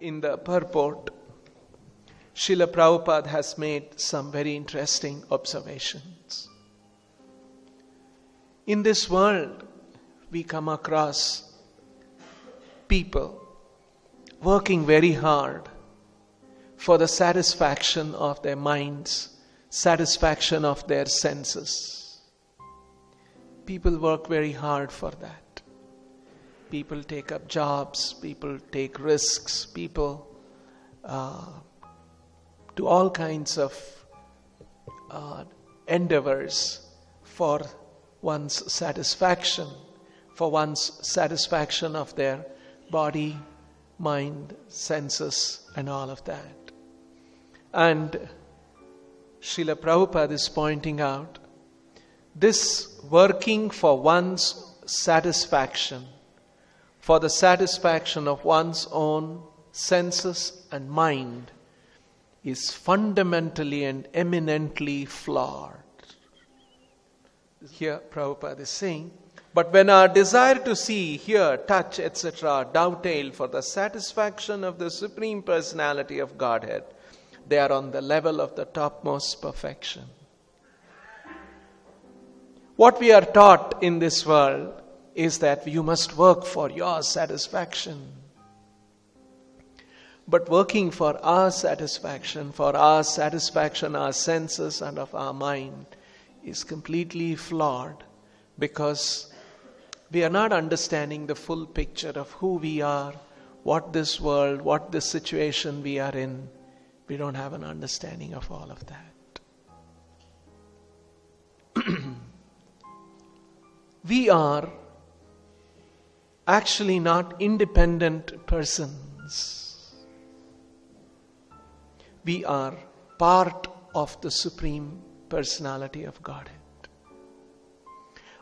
in the purport, Srila Prabhupada has made some very interesting observations. In this world, we come across people working very hard for the satisfaction of their minds, satisfaction of their senses. People work very hard for that. People take up jobs, people take risks, people do all kinds of endeavors for one's satisfaction of their body, mind, senses, and all of that. And Srila Prabhupada is pointing out this working for one's satisfaction, for the satisfaction of one's own senses and mind, is fundamentally and eminently flawed. Here Prabhupada is saying, but when our desire to see, hear, touch, etc. dovetail for the satisfaction of the Supreme Personality of Godhead, they are on the level of the topmost perfection. What we are taught in this world is that you must work for your satisfaction. But working for our satisfaction, our senses and of our mind, is completely flawed, because we are not understanding the full picture of who we are, what this world, what this situation we are in. We don't have an understanding of all of that. We are actually not independent persons. We are part of the Supreme Personality of Godhead.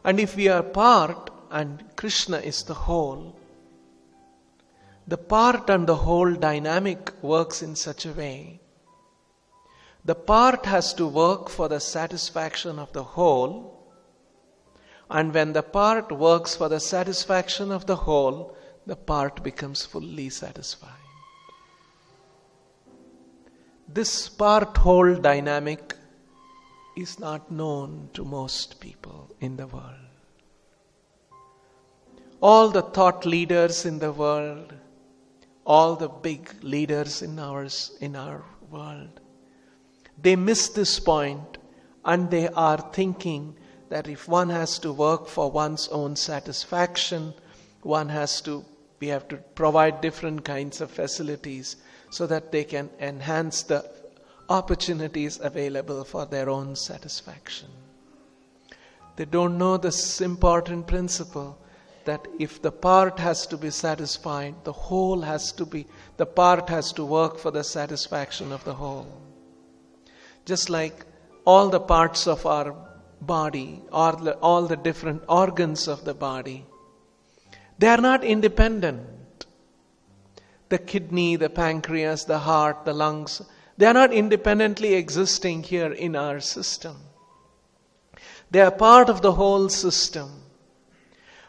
And if we are part and Krishna is the whole, the part and the whole dynamic works in such a way. The part has to work for the satisfaction of the whole, and when the part works for the satisfaction of the whole, the part becomes fully satisfied. This part-whole dynamic is not known to most people in the world. All the thought leaders in the world, all the big leaders in our world, they miss this point, and they are thinking that if one has to work for one's own satisfaction, we have to provide different kinds of facilities so that they can enhance the opportunities available for their own satisfaction. They don't know this important principle that if the part has to be satisfied, the part has to work for the satisfaction of the whole. Just like all the parts of our body, or all the different organs of the body, they are not independent. The kidney, the pancreas, the heart, the lungs, they are not independently existing here in our system. They are part of the whole system.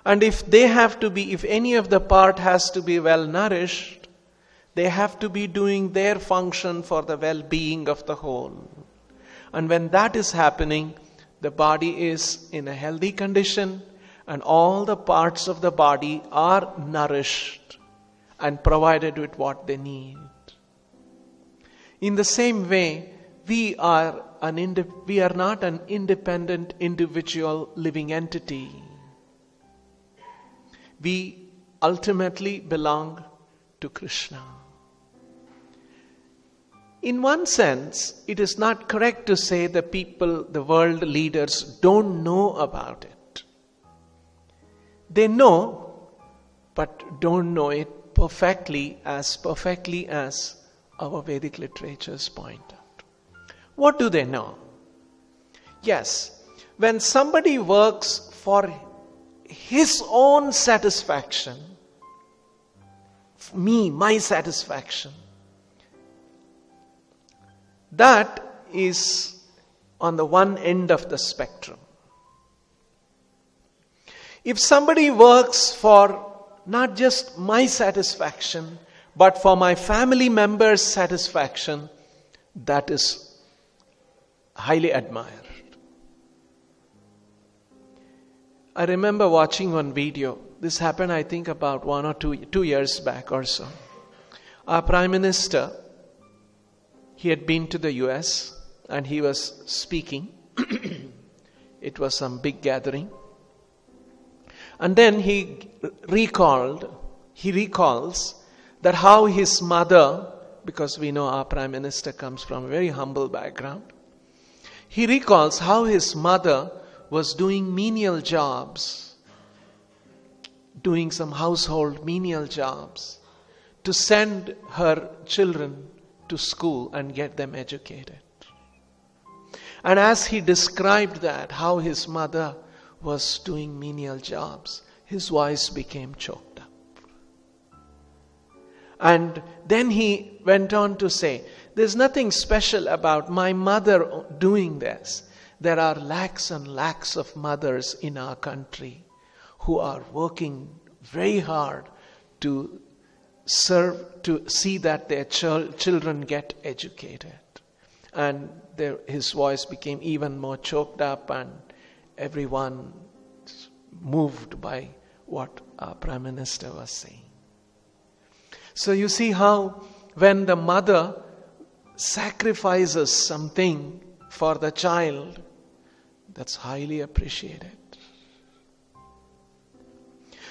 And if any of the part has to be well nourished, they have to be doing their function for the well-being of the whole. And when that is happening, the body is in a healthy condition, and all the parts of the body are nourished and provided with what they need. In the same way, we are not an independent individual living entity. We ultimately belong to Krishna. In one sense, it is not correct to say the world leaders don't know about it. They know, but don't know it perfectly as our Vedic literatures point out. What do they know? Yes, when somebody works for his own satisfaction, my satisfaction, that is on the one end of the spectrum. If somebody works for not just my satisfaction, But for my family members' satisfaction, that is highly admired. I remember watching one video. This happened, I think, about 1 or 2 years back or so. Our Prime Minister, he had been to the US and he was speaking. It was some big gathering. And then he recalls that how his mother, because we know our Prime Minister comes from a very humble background, he recalls how his mother was doing menial jobs, doing some household menial jobs to send her children to school and get them educated. And as he described that, how his mother was doing menial jobs, his voice became choked up. And then he went on to say, there's nothing special about my mother doing this. There are lakhs and lakhs of mothers in our country who are working very hard to serve, to see that their children get educated. And his voice became even more choked up, and everyone moved by what our Prime Minister was saying. So you see how when the mother sacrifices something for the child, that's highly appreciated.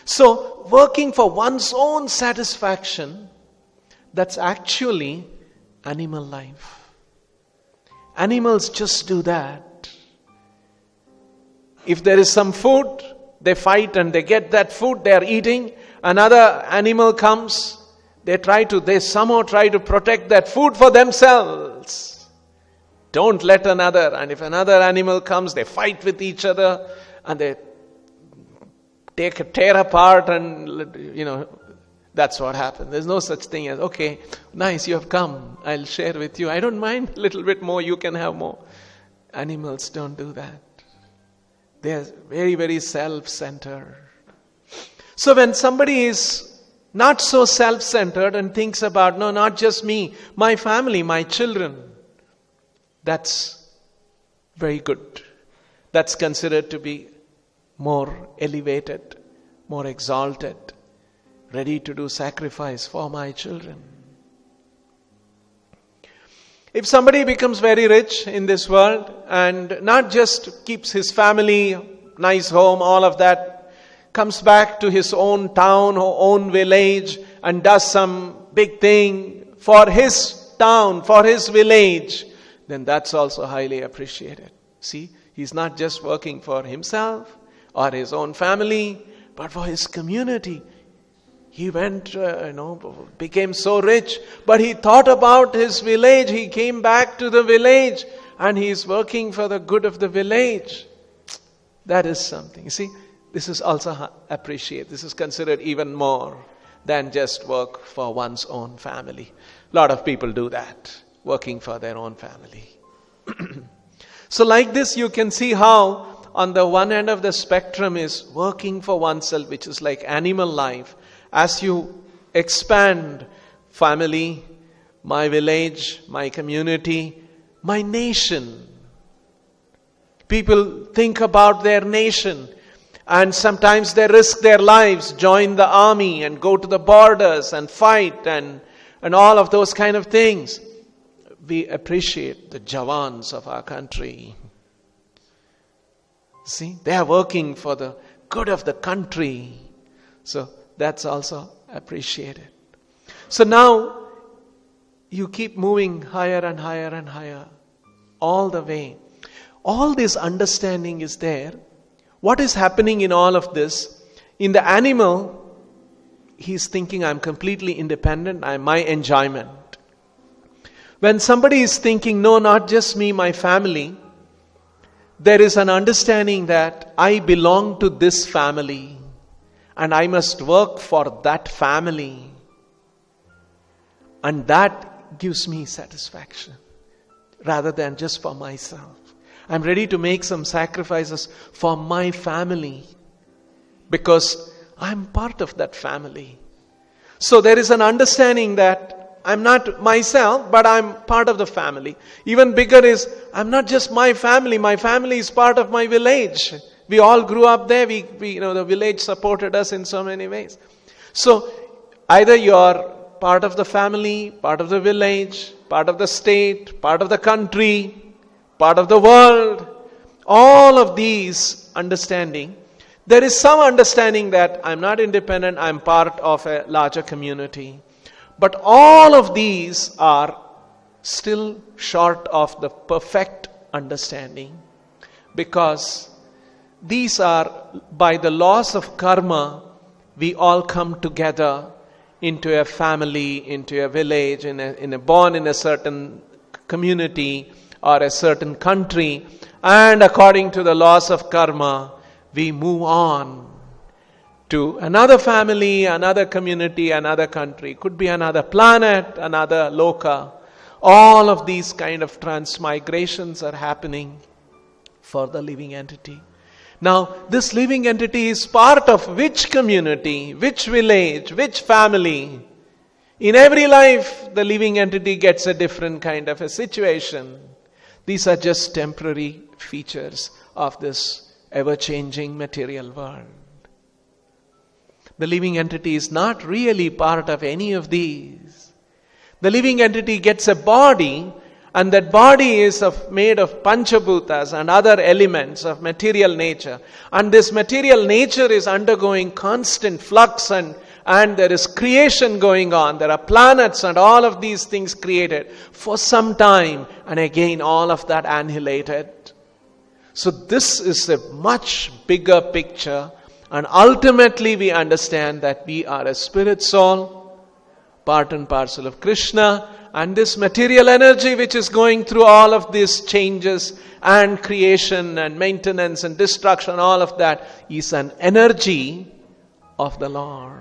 So working for one's own satisfaction, that's actually animal life. Animals just do that. If there is some food, they fight and they get that food, they are eating. Another animal comes, they somehow try to protect that food for themselves. Don't let another. And if another animal comes, they fight with each other and they tear apart, and that's what happens. There's no such thing as, okay, nice, you have come, I'll share with you. I don't mind a little bit more, you can have more. Animals don't do that. They're very, very self-centered. So when somebody is not so self-centered and thinks about, no, not just me, my family, my children, that's very good. That's considered to be more elevated, more exalted, ready to do sacrifice for my children. If somebody becomes very rich in this world and not just keeps his family, nice home, all of that, comes back to his own town or own village and does some big thing for his town, for his village, then that's also highly appreciated. See, he's not just working for himself or his own family, but for his community. He went, became so rich, but he thought about his village. He came back to the village and he's working for the good of the village. That is something. You see, this is also appreciated. This is considered even more than just work for one's own family. A lot of people do that, working for their own family. So like this, you can see how on the one end of the spectrum is working for oneself, which is like animal life. As you expand family, my village, my community, my nation. People think about their nation and sometimes they risk their lives, join the army and go to the borders and fight and all of those kind of things. We appreciate the Jawans of our country. See, they are working for the good of the country. So that's also appreciated. So now you keep moving higher and higher and higher all the way. All this understanding is there. What is happening in all of this? In the animal, he's thinking, I'm completely independent, I'm my enjoyment. When somebody is thinking, no, not just me, my family, there is an understanding that I belong to this family and I must work for that family. And that gives me satisfaction rather than just for myself. I'm ready to make some sacrifices for my family because I'm part of that family. So there is an understanding that I'm not myself, but I'm part of the family. Even bigger is, I'm not just my family is part of my village. We all grew up there, we the village supported us in so many ways. So either you're part of the family, part of the village, part of the state, part of the country, part of the world, all of these understanding. There is some understanding that I'm not independent, I'm part of a larger community. But all of these are still short of the perfect understanding, because these are, by the laws of karma, we all come together into a family, into a village, born in a certain community or a certain country, and according to the laws of karma, we move on to another family, another community, another country. Could be another planet, another loka. All of these kind of transmigrations are happening for the living entity. Now, this living entity is part of which community, which village, which family? In every life, the living entity gets a different kind of a situation. These are just temporary features of this ever-changing material world. The living entity is not really part of any of these. The living entity gets a body, and that body is made of panchabhutas and other elements of material nature. And this material nature is undergoing constant flux, and there is creation going on. There are planets and all of these things created for some time, and again all of that annihilated. So this is a much bigger picture, and ultimately we understand that we are a spirit soul, part and parcel of Krishna, and this material energy which is going through all of these changes and creation and maintenance and destruction, all of that is an energy of the Lord.